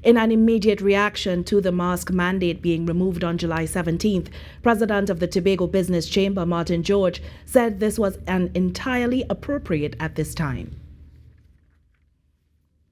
In an immediate reaction to the mask mandate being removed on July 17th, President of the Tobago Business Chamber, Martin George, said this was entirely appropriate at this time.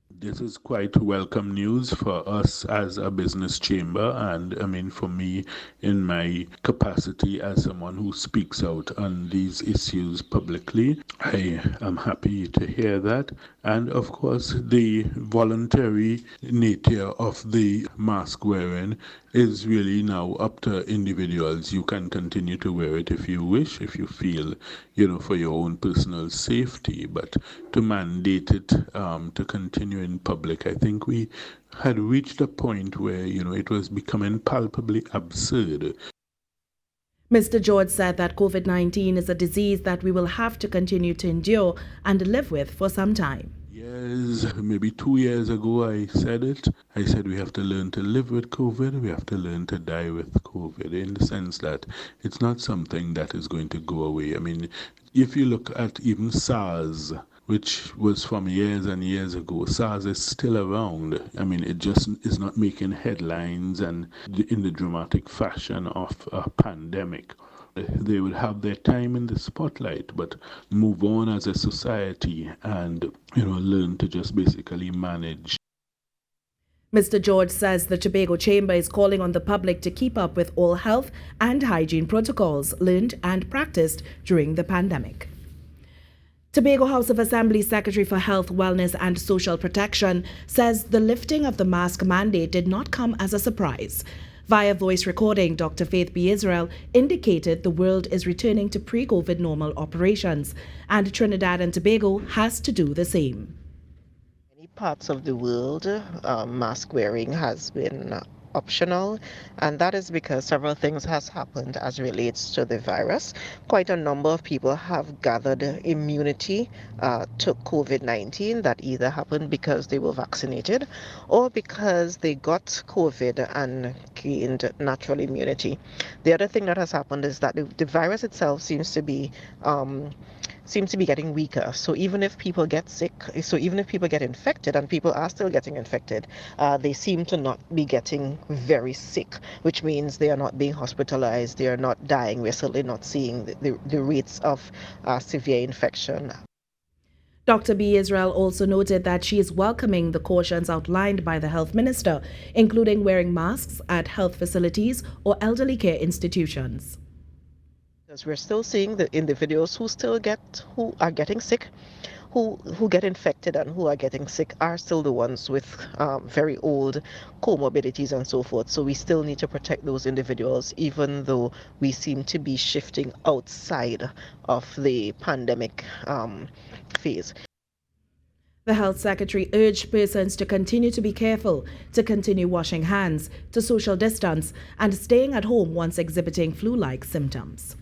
This is quite welcome news for us as a business chamber, and I mean for me in my capacity as someone who speaks out on these issues publicly. I am happy to hear that. And of course, the voluntary nature of the mask wearing is really now up to individuals. You can continue to wear it if you wish, if you feel, for your own personal safety, but to mandate it to continue in public, I think we had reached a point where, it was becoming palpably absurd. Mr. George said that COVID-19 is a disease that we will have to continue to endure and live with for some time. Years, maybe 2 years ago, I said it. I said we have to learn to live with COVID. We have to learn to die with COVID, in the sense that it's not something that is going to go away. I mean, if you look at even SARS, which was from years and years ago, SARS is still around. I mean, it just is not making headlines and in the dramatic fashion of a pandemic. They will have their time in the spotlight, but move on as a society and, learn to just basically manage. Mr. George says the Tobago Chamber is calling on the public to keep up with all health and hygiene protocols learned and practiced during the pandemic. Tobago House of Assembly Secretary for Health, Wellness and Social Protection says the lifting of the mask mandate did not come as a surprise. Via voice recording, Dr. Faith B.Yisreal indicated the world is returning to pre-COVID normal operations, and Trinidad and Tobago has to do the same. In many parts of the world, mask wearing has been optional, and that is because several things has happened as relates to the virus. Quite a number of people have gathered immunity to COVID-19 that either happened because they were vaccinated or because they got COVID and gained natural immunity. The other thing that has happened is that the virus itself seems to be getting weaker. So even if people get sick, even if people get infected, and people are still getting infected, they seem to not be getting very sick, which means they are not being hospitalized, they are not dying. We're certainly not seeing the rates of severe infection. Dr. B.Yisreal also noted that she is welcoming the cautions outlined by the health minister, including wearing masks at health facilities or elderly care institutions. Because we're still seeing the individuals who are getting sick, who get infected and who are getting sick are still the ones with very old comorbidities and so forth. So we still need to protect those individuals, even though we seem to be shifting outside of the pandemic phase. The health secretary urged persons to continue to be careful, to continue washing hands, to social distance, and staying at home once exhibiting flu-like symptoms.